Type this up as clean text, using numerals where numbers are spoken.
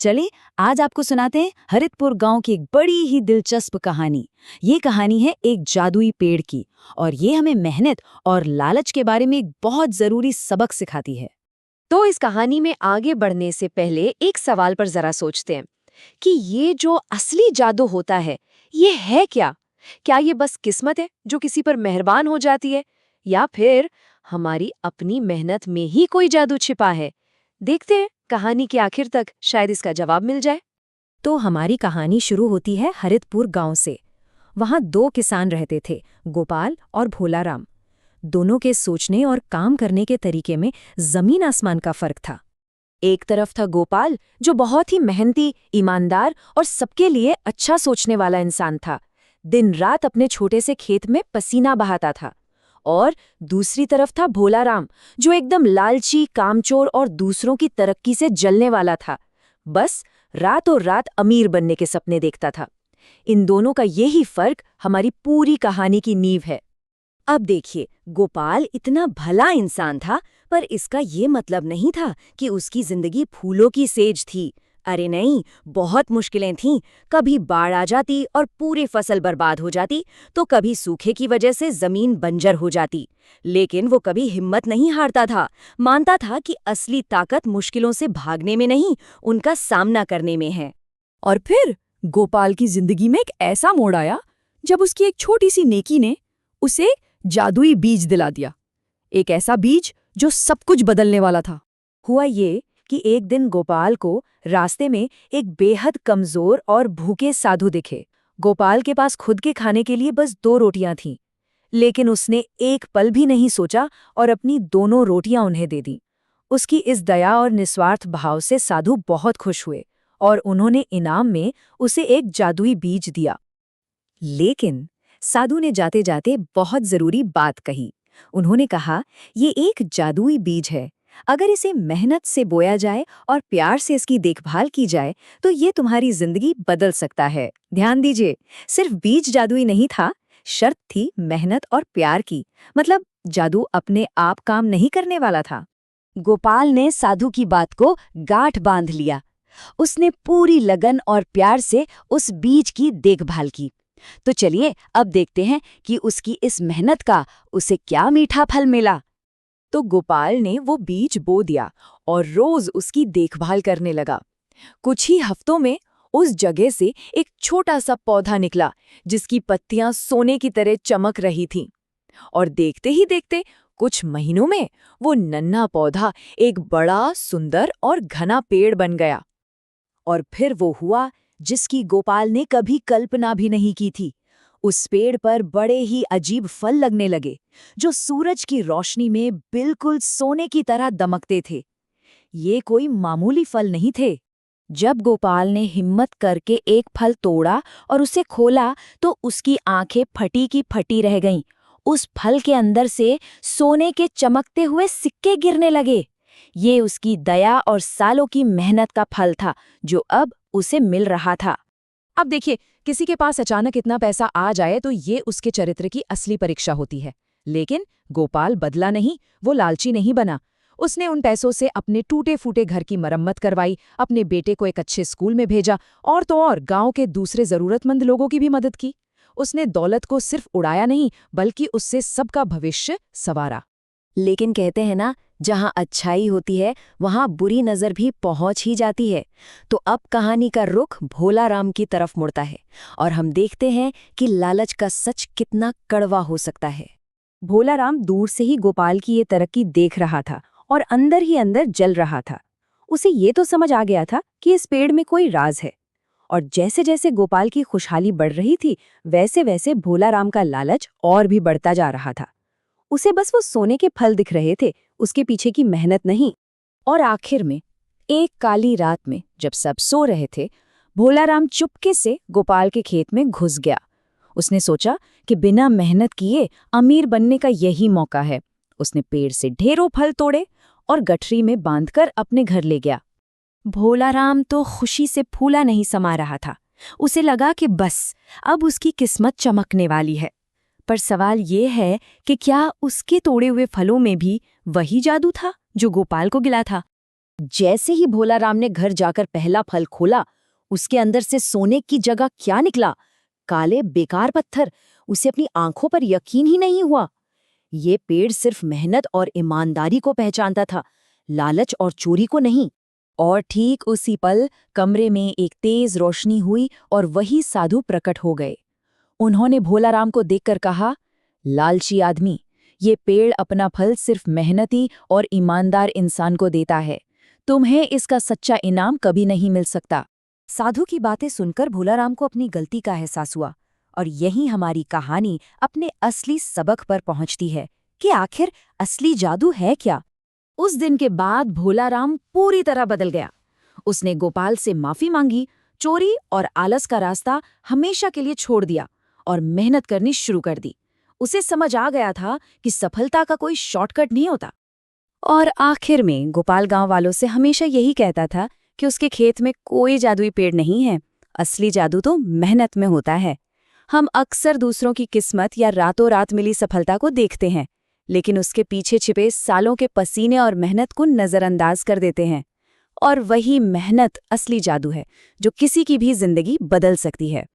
चलिए आज आपको सुनाते हैं हरितपुर गांव की एक बड़ी ही दिलचस्प कहानी। ये कहानी है एक जादुई पेड़ की और ये हमें मेहनत और लालच के बारे में एक बहुत जरूरी सबक सिखाती है। तो इस कहानी में आगे बढ़ने से पहले एक सवाल पर जरा सोचते हैं कि ये जो असली जादू होता है, ये है क्या? क्या ये बस किस्मत है जो किसी पर मेहरबान हो जाती है, या फिर हमारी अपनी मेहनत में ही कोई जादू छिपा है? देखते हैं कहानी के आखिर तक, शायद इसका जवाब मिल जाए। तो हमारी कहानी शुरू होती है हरितपुर गांव से। वहां दो किसान रहते थे, गोपाल और भोलाराम। दोनों के सोचने और काम करने के तरीके में जमीन आसमान का फर्क था। एक तरफ था गोपाल, जो बहुत ही मेहनती, ईमानदार और सबके लिए अच्छा सोचने वाला इंसान था। दिन रात अपने छोटे से खेत में पसीना बहाता था। और दूसरी तरफ था भोलाराम, जो एकदम लालची, कामचोर और दूसरों की तरक्की से जलने वाला था। बस रातों रात अमीर बनने के सपने देखता था। इन दोनों का यही फर्क हमारी पूरी कहानी की नींव है। अब देखिए, गोपाल इतना भला इंसान था, पर इसका ये मतलब नहीं था कि उसकी जिंदगी फूलों की सेज थी। अरे नहीं, बहुत मुश्किलें थीं। कभी बाढ़ आ जाती और पूरी फसल बर्बाद हो जाती, तो कभी सूखे की वजह से जमीन बंजर हो जाती। लेकिन वो कभी हिम्मत नहीं हारता था। मानता था कि असली ताकत मुश्किलों से भागने में नहीं, उनका सामना करने में है। और फिर गोपाल की जिंदगी में एक ऐसा मोड़ आया जब उसकी एक छोटी सी नेकी ने उसे जादुई बीज दिला दिया। एक ऐसा बीज जो सब कुछ बदलने वाला था। हुआ ये कि एक दिन गोपाल को रास्ते में एक बेहद कमजोर और भूखे साधु दिखे। गोपाल के पास खुद के खाने के लिए बस 2 रोटियां थीं, लेकिन उसने एक पल भी नहीं सोचा और अपनी दोनों रोटियां उन्हें दे दी। उसकी इस दया और निस्वार्थ भाव से साधु बहुत खुश हुए और उन्होंने इनाम में उसे एक जादुई बीज दिया। लेकिन साधु ने जाते जाते बहुत जरूरी बात कही। उन्होंने कहा, ये एक जादुई बीज है। अगर इसे मेहनत से बोया जाए और प्यार से इसकी देखभाल की जाए तो ये तुम्हारी जिंदगी बदल सकता है। ध्यान दीजिए, सिर्फ बीज जादुई नहीं था, शर्त थी मेहनत और प्यार की। मतलब जादू अपने आप काम नहीं करने वाला था। गोपाल ने साधु की बात को गांठ बांध लिया। उसने पूरी लगन और प्यार से उस बीज की देखभाल की। तो चलिए अब देखते हैं कि उसकी इस मेहनत का उसे क्या मीठा फल मिला। तो गोपाल ने वो बीज बो दिया और रोज उसकी देखभाल करने लगा। कुछ ही हफ्तों में उस जगह से एक छोटा सा पौधा निकला, जिसकी पत्तियां सोने की तरह चमक रही थीं। और देखते ही देखते कुछ महीनों में वो नन्हा पौधा एक बड़ा, सुंदर और घना पेड़ बन गया। और फिर वो हुआ जिसकी गोपाल ने कभी कल्पना भी नहीं की थी। उस पेड़ पर बड़े ही अजीब फल लगने लगे, जो सूरज की रोशनी में बिल्कुल सोने की तरह दमकते थे। ये कोई मामूली फल नहीं थे। जब गोपाल ने हिम्मत करके एक फल तोड़ा और उसे खोला, तो उसकी आंखें फटी की फटी रह गईं। उस फल के अंदर से सोने के चमकते हुए सिक्के गिरने लगे। ये उसकी दया और सालों की मेहनत का फल था, जो अब उसे मिल रहा था। अब देखिए, किसी के पास अचानक इतना पैसा आ जाए तो ये उसके चरित्र की असली परीक्षा होती है। लेकिन गोपाल बदला नहीं, वो लालची नहीं बना। उसने उन पैसों से अपने टूटे फूटे घर की मरम्मत करवाई, अपने बेटे को एक अच्छे स्कूल में भेजा और तो और गांव के दूसरे जरूरतमंद लोगों की भी मदद की। उसने दौलत को सिर्फ उड़ाया नहीं, बल्कि उससे सबका भविष्य संवारा। लेकिन कहते हैं ना, जहां अच्छाई होती है वहां बुरी नजर भी पहुंच ही जाती है। तो अब कहानी का रुख भोलाराम की तरफ मुड़ता है और हम देखते हैं कि लालच का सच कितना कड़वा हो सकता है। भोलाराम दूर से ही गोपाल की ये तरक्की देख रहा था और अंदर ही अंदर जल रहा था। उसे ये तो समझ आ गया था कि इस पेड़ में कोई राज है। और जैसे जैसे गोपाल की खुशहाली बढ़ रही थी, वैसे वैसे भोलाराम का लालच और भी बढ़ता जा रहा था। उसे बस वो सोने के फल दिख रहे थे, उसके पीछे की मेहनत नहीं। और आखिर में एक काली रात में जब सब सो रहे थे, भोलाराम चुपके से गोपाल के खेत में घुस गया। उसने सोचा कि बिना मेहनत किए अमीर बनने का यही मौका है। उसने पेड़ से ढेरों फल तोड़े और गठरी में बांधकर अपने घर ले गया। भोलाराम तो खुशी से फूला नहीं समा रहा था। उसे लगा कि बस अब उसकी किस्मत चमकने वाली है। पर सवाल ये है कि क्या उसके तोड़े हुए फलों में भी वही जादू था जो गोपाल को गिला था? जैसे ही भोलाराम ने घर जाकर पहला फल खोला, उसके अंदर से सोने की जगह क्या निकला? काले बेकार पत्थर। उसे अपनी आंखों पर यकीन ही नहीं हुआ। ये पेड़ सिर्फ मेहनत और ईमानदारी को पहचानता था, लालच और चोरी को नहीं। और ठीक उसी पल कमरे में एक तेज रोशनी हुई और वही साधु प्रकट हो गए। उन्होंने भोलाराम को देखकर कहा, लालची आदमी, ये पेड़ अपना फल सिर्फ मेहनती और ईमानदार इंसान को देता है। तुम्हें इसका सच्चा इनाम कभी नहीं मिल सकता। साधु की बातें सुनकर भोलाराम को अपनी गलती का एहसास हुआ, और यहीं हमारी कहानी अपने असली सबक पर पहुंचती है कि आखिर असली जादू है क्या। उस दिन के बाद भोलाराम पूरी तरह बदल गया। उसने गोपाल से माफी मांगी, चोरी और आलस का रास्ता हमेशा के लिए छोड़ दिया और मेहनत करनी शुरू कर दी। उसे समझ आ गया था कि सफलता का कोई शॉर्टकट नहीं होता। और आखिर में गोपाल गांव वालों से हमेशा यही कहता था कि उसके खेत में कोई जादुई पेड़ नहीं है, असली जादू तो मेहनत में होता है। हम अक्सर दूसरों की किस्मत या रातों रात मिली सफलता को देखते हैं, लेकिन उसके पीछे छिपे सालों के पसीने और मेहनत को नज़रअंदाज कर देते हैं। और वही मेहनत असली जादू है, जो किसी की भी जिंदगी बदल सकती है।